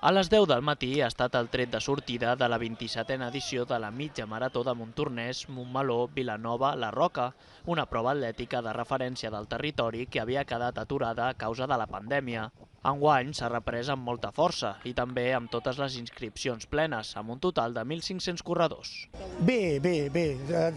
A les 10 del matí ha estat el tret de sortida de la 27a edició de la mitja marató de Montornès, Montmeló, Vilanova, La Roca, una prova atlètica de referència del territori que havia quedat aturada a causa de la pandèmia. Enguany s'ha reprès amb molta força i també amb totes les inscripcions plenes, amb un total de 1.500 corredors. Bé.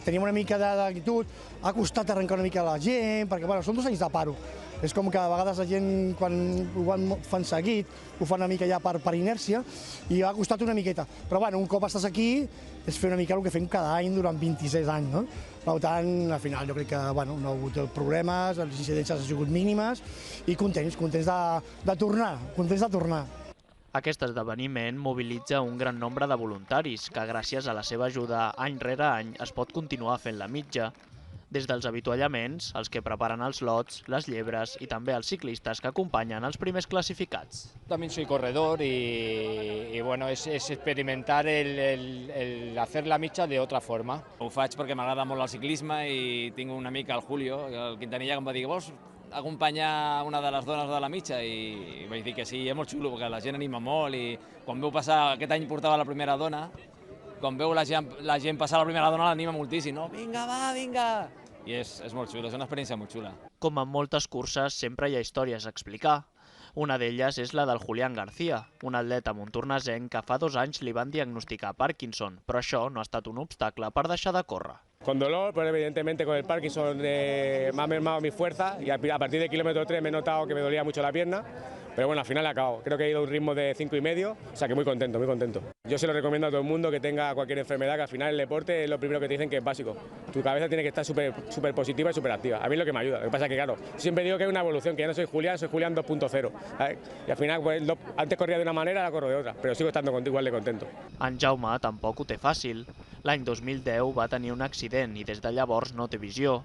Tenim una mica d'actitud, ha costat arrencar una mica la gent, perquè són 2 anys de paro. És com que a vegades la gent, quan ho fan seguit, ho fan una mica ja per inèrcia, i ha costat una miqueta. Però un cop estàs aquí, és fer una mica el que fem cada any durant 26 anys, no? Per tant, al final jo crec que no ha hagut problemes, les incidències han sigut mínimes, i contents de tornar. Aquest esdeveniment mobilitza un gran nombre de voluntaris que, gràcies a la seva ajuda any rere any, es pot continuar fent la mitja. Des dels avituallaments, els que preparen els lots, les llebres i també els ciclistes que acompanyen els primers classificats. También soy corredor y bueno, es experimentar el hacer la mitja de otra forma. Ho faig perquè m'agrada molt el ciclisme i tinc un amic, el Julio, el Quintanilla, que em va dir: vols acompanyar una de les dones de la mitja? I vaig dir que sí, és molt xulo perquè la gent anima molt i quan veu passar, aquest any portava la primera dona, quan veu la gent passar la primera dona l'anima moltíssim, no? Vinga, va, vinga! I és molt xulo, és una experiència molt xula. Com en moltes curses, sempre hi ha històries a explicar. Una d'elles és la del Julián García, un atleta montornesenc que fa 2 anys li van diagnosticar Parkinson, però això no ha estat un obstacle per deixar de córrer. Con dolor, pero evidentemente con el Parkinson me ha mermado mi fuerza y a partir del kilómetro 3 me he notado que me dolía mucho la pierna, pero bueno, al final he acabado. Creo que he ido a un ritmo de 5,5, o sea que muy contento, muy contento. Yo se lo recomiendo a todo el mundo que tenga cualquier enfermedad, que al final el deporte es lo primero que te dicen que es básico. Tu cabeza tiene que estar súper positiva y súper activa. A mí es lo que me ayuda. Lo que pasa es que, claro, siempre digo que hay una evolución, que ya no soy Julián 2.0. Y al final, pues, antes corría de una manera, ahora corro de otra, pero sigo estando igual de contento. En Jaume tampoc ho té fàcil. L'any 2010 va tenir un accident i des de llavors no té visió.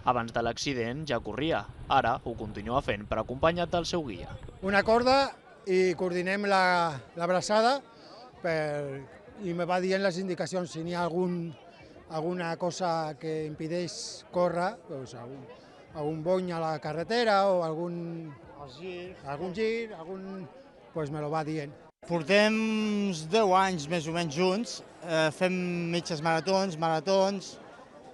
Abans de l'accident ja corria, ara ho continua fent però acompanyat del seu guia. Una corda i coordinem l'abraçada i me va dient les indicacions. Si n'hi ha alguna cosa que impedeix córrer, doncs algun bony a la carretera o algun gir, doncs me lo va dient. Portem 10 anys més o menys junts, fem mitges maratons,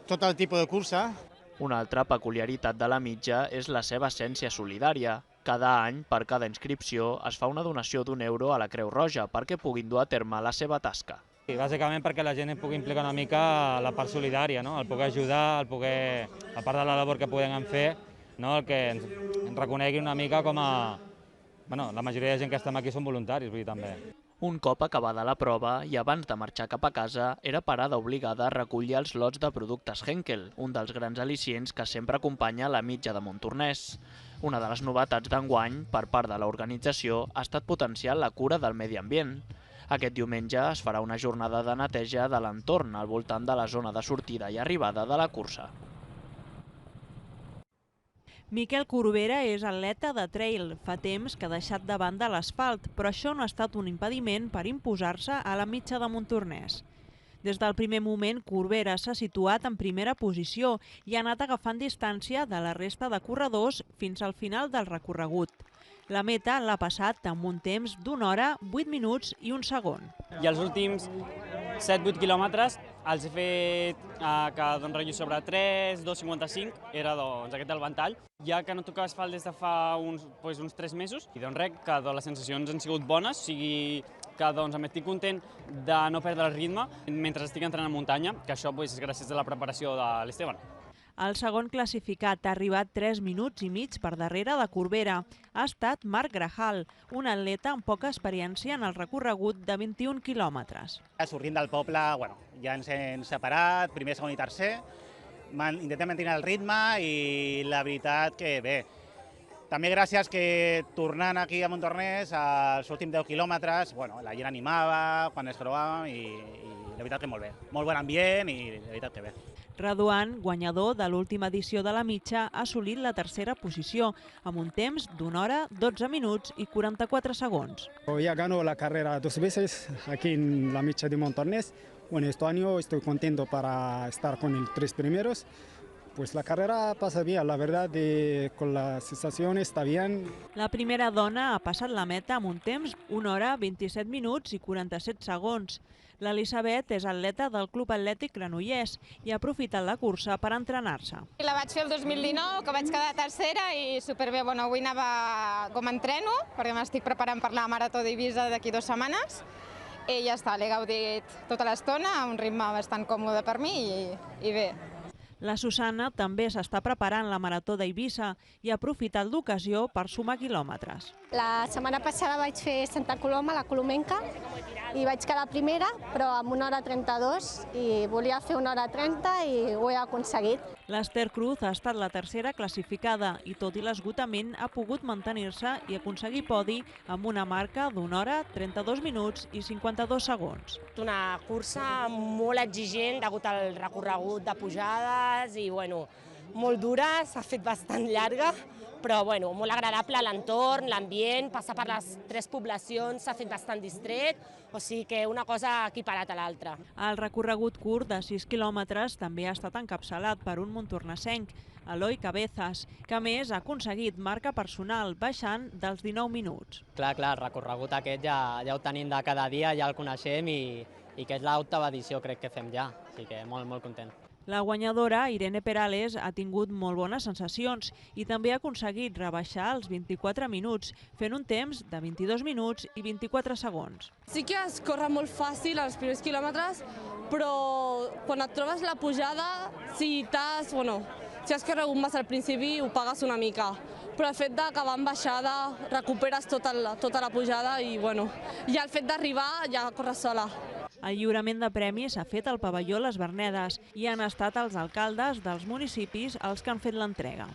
tot el tipus de cursa. Una altra peculiaritat de la mitja és la seva essència solidària. Cada any, per cada inscripció, es fa una donació d'1 € a la Creu Roja perquè puguin dur a terme la seva tasca. I bàsicament perquè la gent hi pugui implicar una mica la part solidària, no? El poder ajudar, a part de la labor que puguem fer, no? El que ens reconegui una mica com a... La majoria de gent que estem aquí són voluntaris, vull dir, també. Un cop acabada la prova i abans de marxar cap a casa, era parada obligada a recollir els lots de productes Henkel, un dels grans al·licients que sempre acompanya la mitja de Montornès. Una de les novetats d'enguany, per part de l'organització, ha estat potenciar la cura del medi ambient. Aquest diumenge es farà una jornada de neteja de l'entorn al voltant de la zona de sortida i arribada de la cursa. Miquel Corbera és atleta de trail. Fa temps que ha deixat de banda l'asfalt, però això no ha estat un impediment per imposar-se a la mitja de Montornès. Des del primer moment, Corbera s'ha situat en primera posició i ha anat agafant distància de la resta de corredors fins al final del recorregut. La meta l'ha passat amb un temps d'1 hora, 8 minuts i 1 segon. I els últims 7-8 quilòmetres els he fet cada rotllo sobre 3, 2,55, era aquest el ventall. Ja que no tocava asfalt des de fa uns 3 mesos, i que les sensacions han sigut bones, o sigui que m'estic content de no perdre el ritme mentre estic entrant a muntanya, que això és gràcies a la preparació de l'Esteban. El segon classificat ha arribat 3 minuts i mig per darrere de Corbera. Ha estat Marc Grajal, un atleta amb poca experiència en el recorregut de 21 quilòmetres. Sortint del poble, ja ens hem separat, primer, segon i tercer. Intentem mantenir el ritme i la veritat que bé. També gràcies que tornant aquí a Montornès, als últims 10 quilòmetres, la gent animava quan es trobàvem i la veritat que molt bé. Molt bon ambient i la veritat que bé. Raduan, guanyador de l'última edició de la mitja, ha assolit la tercera posició, amb un temps d'1 hora, 12 minuts i 44 segons. Ya ganó la carrera 2 veces aquí en la mitja de Montornès. Este año estoy contento para estar con los 3 primeros. Pues la carrera pasa bien, la verdad, con la sensación está bien. La primera dona ha passat la meta amb un temps 1 hora 27 minuts i 47 segons. L'Elisabet és atleta del Club Atlètic Granollers i ha aprofitat la cursa per entrenar-se. La vaig fer el 2019, que vaig quedar tercera i superbé. Bueno, avui anava com a entreno, perquè m'estic preparant per la Marató d'Eivissa d'aquí 2 setmanes. I ja està, l'he gaudit tota l'estona, a un ritme bastant còmode per mi i bé. La Susana també s'està preparant la Marató d'Eivissa i ha aprofitat l'ocasió per sumar quilòmetres. La setmana passada vaig fer Santa Coloma, la Colomenca, i vaig quedar primera, però amb 1 hora 32, i volia fer 1 hora 30 i ho he aconseguit. L'Ester Cruz ha estat la tercera classificada i, tot i l'esgotament, ha pogut mantenir-se i aconseguir podi amb una marca d'1 hora, 32 minuts i 52 segons. Una cursa molt exigent degut al recorregut de pujades i molt dura, s'ha fet bastant llarga, però molt agradable l'entorn, l'ambient, passar per les 3 poblacions s'ha fet bastant distret, o sigui que una cosa equiparat a l'altra. El recorregut curt de 6 quilòmetres també ha estat encapçalat per un montornesenc, Eloi Cabezas, que a més ha aconseguit marca personal baixant dels 19 minuts. Clar, el recorregut aquest ja ho tenim de cada dia, ja el coneixem i que és l'octava edició crec que fem ja, o sigui que molt content. La guanyadora, Irene Perales, ha tingut molt bones sensacions i també ha aconseguit rebaixar els 24 minuts, fent un temps de 22 minuts i 24 segons. Sí que es corre molt fàcil els primers quilòmetres, però quan et trobes la pujada, si has corregut massa al principi, ho pagues una mica. Però el fet d'acabar en baixada, recuperes tota la pujada i el fet d'arribar ja corres sola. El lliurament de premis s'ha fet al pavelló Les Vernedes i han estat els alcaldes dels municipis els que han fet l'entrega.